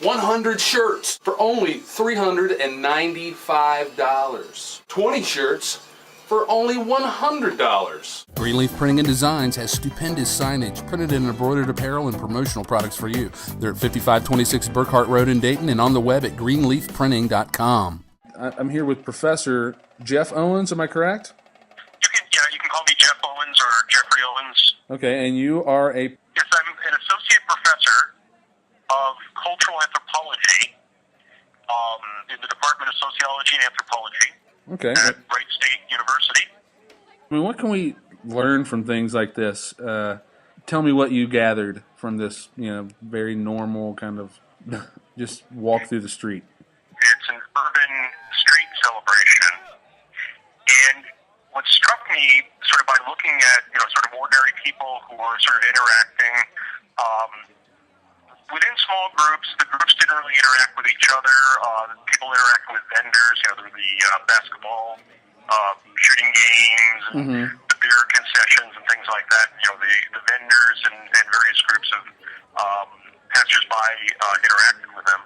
100 shirts for only $395. 20 shirts for only $100. Greenleaf Printing and Designs has stupendous signage, printed and embroidered apparel, and promotional products for you. They're at 5526 Burkhart Road in Dayton and on the web at greenleafprinting.com. I'm here with Professor Geoff Owens, am I correct? You can call me Geoff Owens or Jeffrey Owens. Okay, and you are a... Yes, I'm an associate professor of cultural anthropology in the Department of Sociology and Anthropology at Wright State University. I mean, what can we learn from things like this? Tell me what you gathered from this, very normal kind of just walk through the street. It's an urban street celebration, and what struck me sort of by looking at, sort of ordinary people who were sort of interacting, within small groups, the groups didn't really interact with each other. People interacting with vendors, there were the basketball shooting games, and the beer concessions and things like that. The vendors and various groups of passers-by interacted with them.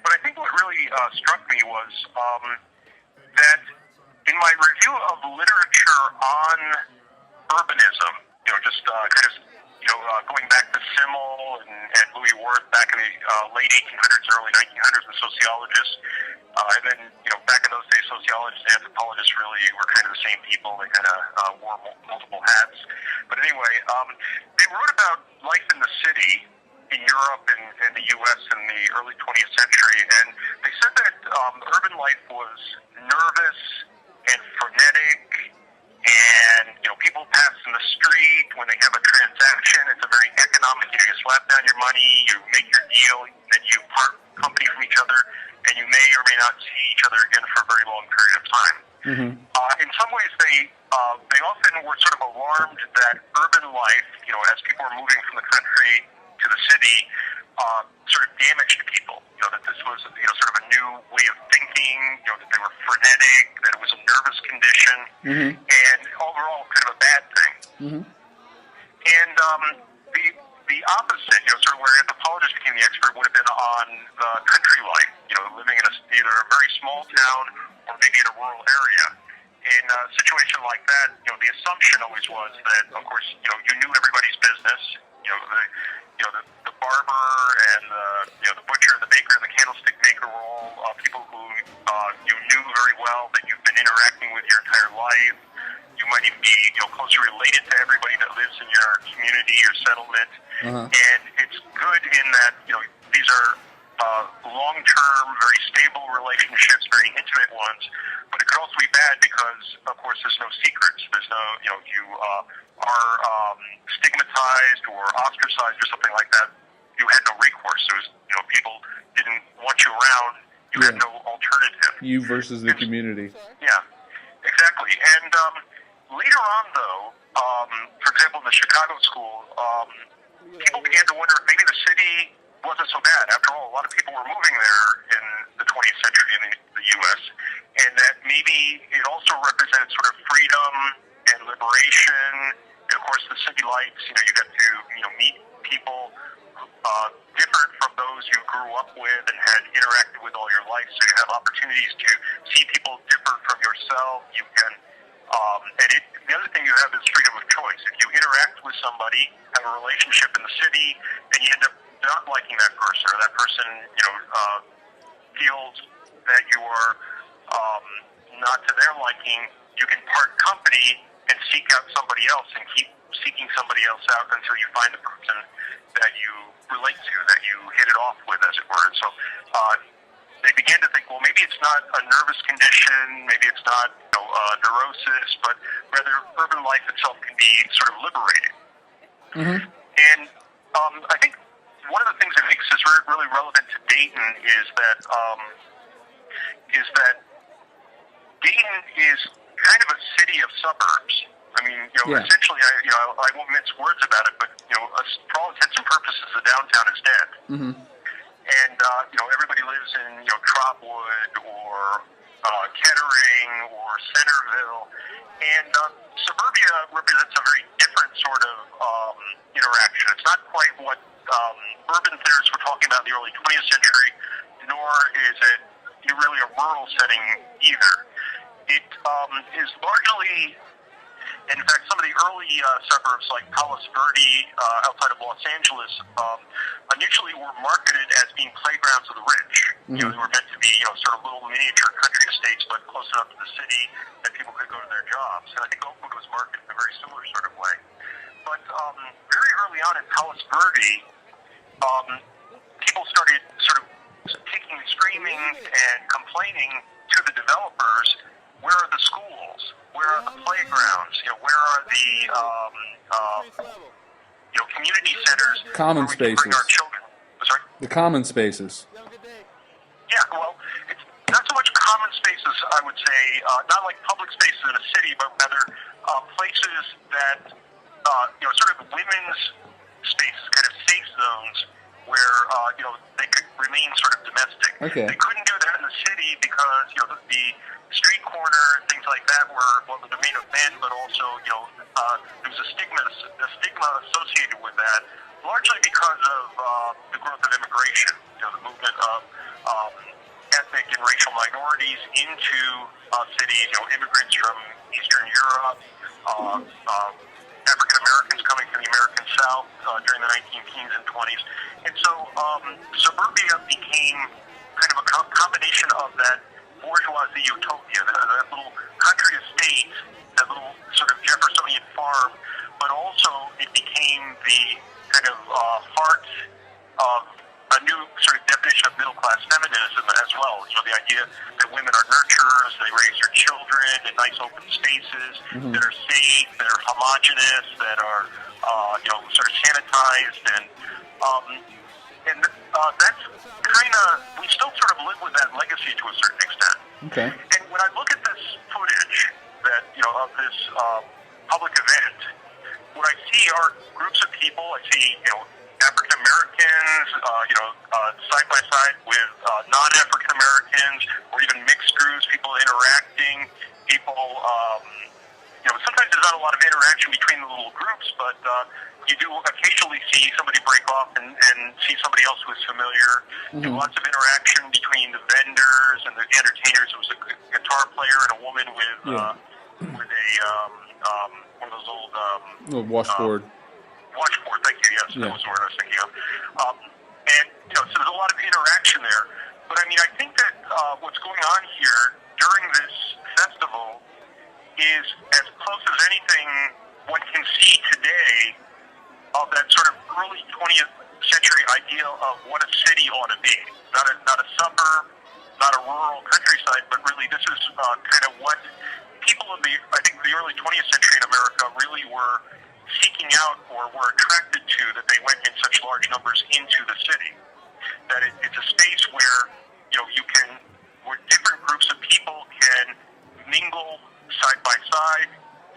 But I think what really struck me was that in my review of literature on urbanism, going back to Simmel and Louis Wirth back in the late 1800s, early 1900s, the sociologists, and then, back in those days, sociologists and anthropologists really were kind of the same people. They kind of wore multiple hats. But anyway, they wrote about life in the city in Europe and the U.S. in the early 20th century, and they said that urban life was nervous and frenetic, and people pass in the street when they have a transaction. It's a very economic. You slap down your money, you make your deal, then you part company from each other, and you may or may not see each other again for a very long period of time. In some ways, they often were sort of alarmed that urban life, as people were moving from the country to the city, sort of damaged people. That this was sort of a new way of thinking. That they were frenetic, that it was a nervous condition, and overall kind of a bad thing. And the opposite, sort of where anthropologists became the expert, would have been on the country life. Living in either a very small town or maybe in a rural area. In a situation like that, the assumption always was that, of course, you knew everybody's business. The barber and the butcher, the baker, and the candlestick maker were all people who you knew very well, that you've been interacting with your entire life. You might even be closely related to everybody that lives in your community or settlement. And it's good in that these are long-term, very stable relationships, very intimate ones. But it could also be bad because, of course, there's no secrets. There's no, you are stigmatized or ostracized or something like that. You had no recourse. There was, people didn't want you around. You had no alternative. You versus the community. Yeah, exactly. And later on, though, for example, in the Chicago school, people began to wonder if maybe the city wasn't so bad. After all, a lot of people were moving there in the 20th century in the U.S., and that maybe it also represented sort of freedom and liberation. And of course, the city lights, you got to, meet people different from those you grew up with and had interacted with all your life. So you have opportunities to see people different from yourself. You can, the other thing you have is freedom of choice. If you interact with somebody, have a relationship in the city, and you end up not liking that person, or that person, feels that you are not to their liking, you can part company and seek out somebody else and keep seeking somebody else out until you find the person that you relate to, that you hit it off with, as it were. And so they began to think, well, maybe it's not a nervous condition, maybe it's not neurosis, but rather urban life itself can be sort of liberating. And I think one of the things that makes this really relevant to Dayton is that Dayton is kind of a city of suburbs. I mean, essentially, I won't mince words about it, but for all intents and purposes, the downtown is dead. And everybody lives in Trotwood or Kettering or Centerville, and suburbia represents a very different sort of interaction. It's not quite what urban theorists were talking about in the early 20th century, nor is it really a rural setting either. It is largely, in fact, some of the early suburbs like Palos Verde outside of Los Angeles initially were marketed as being playgrounds of the rich. Mm-hmm. They were meant to be sort of little miniature country estates, but close enough to the city that people could go to their jobs. And I think Oakwood was marketed in a very similar sort of way. But very early on in Palos Verde, people started sort of kicking and screaming and complaining to the developers, where are the schools? Where are the playgrounds? Where are the community centers? Common spaces. Bring our children. Sorry? The common spaces. Yeah, well, it's not so much common spaces, I would say, not like public spaces in a city, but rather places that, sort of women's spaces, kind of safe zones where, they could remain sort of domestic. Okay. They couldn't do that in the city because, the street corner and things like that were, well, the domain of men, but also, there was a stigma associated with that, largely because of the growth of immigration, the movement of ethnic and racial minorities into cities, immigrants from Eastern Europe, African Americans coming from the American South during the 1910s and 20s. And so suburbia became kind of a combination of that bourgeoisie utopia, that little country estate, that little sort of Jeffersonian farm, but also it became the kind of heart of a new sort of definition of middle-class feminism as well. The idea that women are nurturers, they raise their children in nice open spaces that are safe, that are homogenous, that are, sort of sanitized, and that's kind of, we still sort of live with that legacy to a certain extent. Okay. And when I look at this footage that, of this public event, what I see are groups of people. I see, African Americans, side by side with non-African Americans, or even mixed groups, people interacting, people, sometimes there's not a lot of interaction between the little groups, but you do occasionally see somebody break off and see somebody else who is familiar. Mm-hmm. Lots of interaction between the vendors and the entertainers. There was a guitar player and a woman with a one of those old washboard. Washboard, thank you. Yes, that was the word I was thinking of. So there's a lot of interaction there. But I mean, I think that what's going on here during this festival is as close as anything one can see today of that sort of early 20th century ideal of what a city ought to be. Not a suburb, not a rural countryside, but really this is kind of what people of the early 20th century in America really were seeking out or were attracted to, that they went in such large numbers into the city. That it's a space where, where different groups of people can mingle side by side.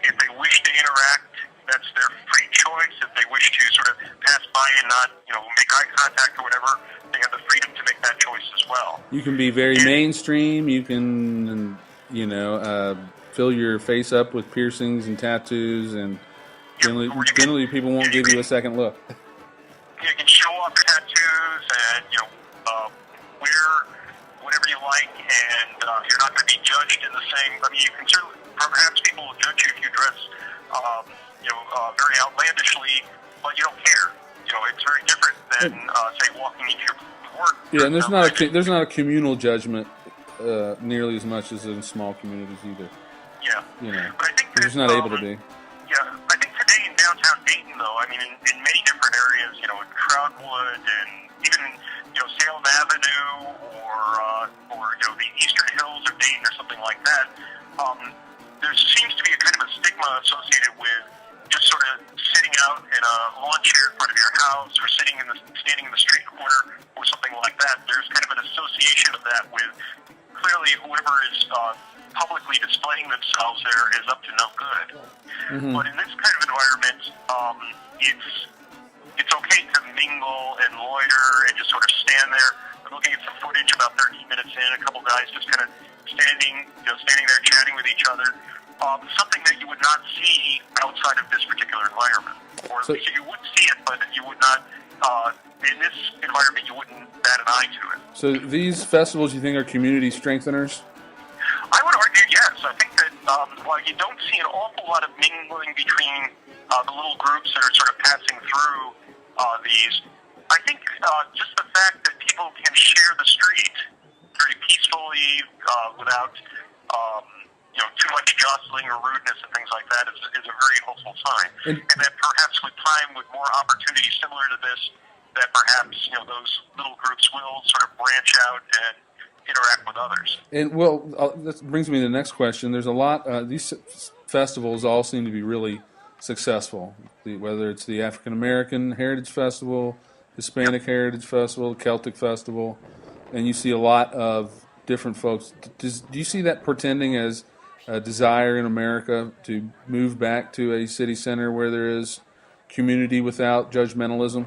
If they wish to interact, that's their free choice. If they wish to sort of pass by and not, make eye contact or whatever, they have the freedom to make that choice as well. You can be very mainstream. You can, fill your face up with piercings and tattoos, and generally people won't give you a second look. You can show off your tattoos and, wear whatever you like, and you're not going to be judged in the same. I mean, you can certainly, perhaps people will judge you if you dress, very outlandishly, but you don't care. It's very different than, say, walking into your work. Yeah, and there's not a communal judgment nearly as much as in small communities either. Yeah. But I think you're just not able to be. Yeah, I think today in downtown Dayton, though, I mean, in many different areas, in Troutwood and even, Salem Avenue or the Eastern Hills of Dayton or something like that, there seems to be a kind of a stigma associated with just sort of sitting out in a lawn chair in front of your house or standing in the street corner or something like that. There's kind of an association of that with clearly whoever is publicly displaying themselves there is up to no good. Mm-hmm. But in this kind of environment, it's okay to mingle and loiter and just sort of stand there. I'm looking at some footage about 13 minutes in, a couple guys just kind of standing there chatting with each other. Something that you would not see outside of this particular environment. Or at least you would see it, but you would not in this environment, you wouldn't bat an eye to it. So these festivals, you think, are community strengtheners? I would argue yes. I think that while you don't see an awful lot of mingling between the little groups that are sort of passing through these, I think just the fact that people can share the street very peacefully without too much jostling or rudeness and things like that is a very hopeful sign. And that perhaps with time, with more opportunities similar to this, that perhaps those little groups will sort of branch out and interact with others. And that brings me to the next question. There's a lot. These festivals all seem to be really successful. Whether it's the African American Heritage Festival, Hispanic Heritage Festival, Celtic Festival, and you see a lot of different folks. Do you see that portending as a desire in America to move back to a city center where there is community without judgmentalism?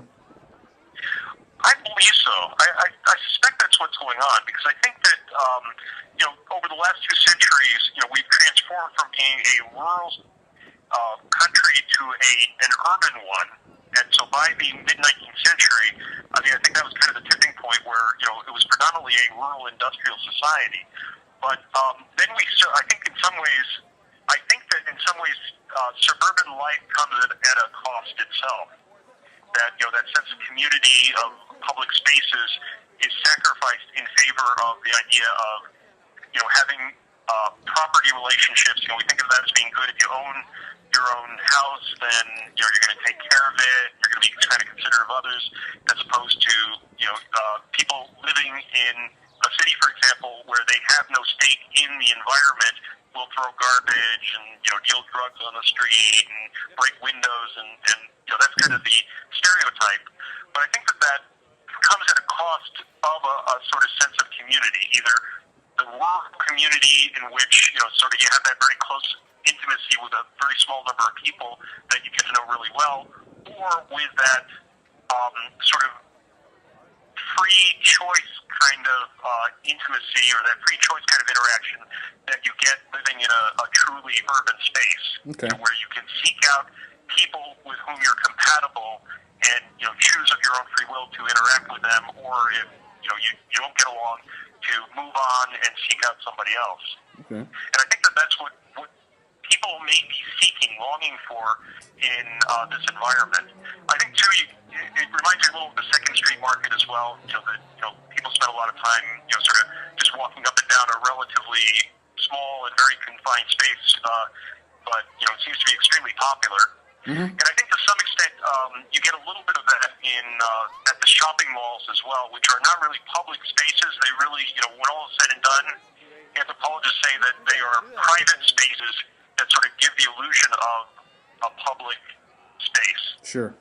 I believe so. I suspect that's what's going on, because I think that over the last 2 centuries, we've transformed from being a rural country to an urban one. And so by the mid-19th century, I think that was kind of the tipping point where it was predominantly a rural industrial society. But then I think that in some ways, suburban life comes at a cost itself. That that sense of community, of public spaces, is sacrificed in favor of the idea of having property relationships. We think of that as being good. If you own your own house, then you're going to take care of it. You're going to be kind of considerate of others, as opposed to people living in a city, for example, where they have no stake in the environment, will throw garbage and deal drugs on the street and break windows, and that's kind of the stereotype. But I think that comes at a cost of a sort of sense of community, either the rural community in which sort of you have that very close intimacy with a very small number of people that you get to know really well, or with that sort of free choice kind of intimacy, or that free choice kind of interaction that you get living in a truly urban space, where you can seek out people with whom you're compatible and choose of your own free will to interact with them, or if you don't get along, to move on and seek out somebody else. And I think that that's what people may be seeking, longing for in this environment. I think too, it reminds me a little of the Second Street Market as well. People spend a lot of time, sort of just walking up and down a relatively small and very confined space, but it seems to be extremely popular. And I think to some extent, you get a little bit of that at the shopping malls as well, which are not really public spaces. They really, when all is said and done, anthropologists say that they are private spaces that sort of give the illusion of a public space. Sure.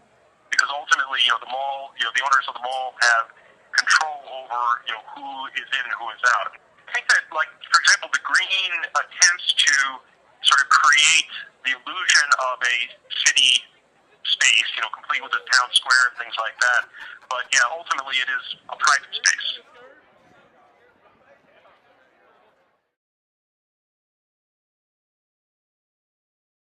Because ultimately, the mall, the owners of the mall have control over, who is in and who is out. I think that, like, for example, the green attempts to sort of create the illusion of a city space, complete with a town square and things like that. But yeah, ultimately it is a private space.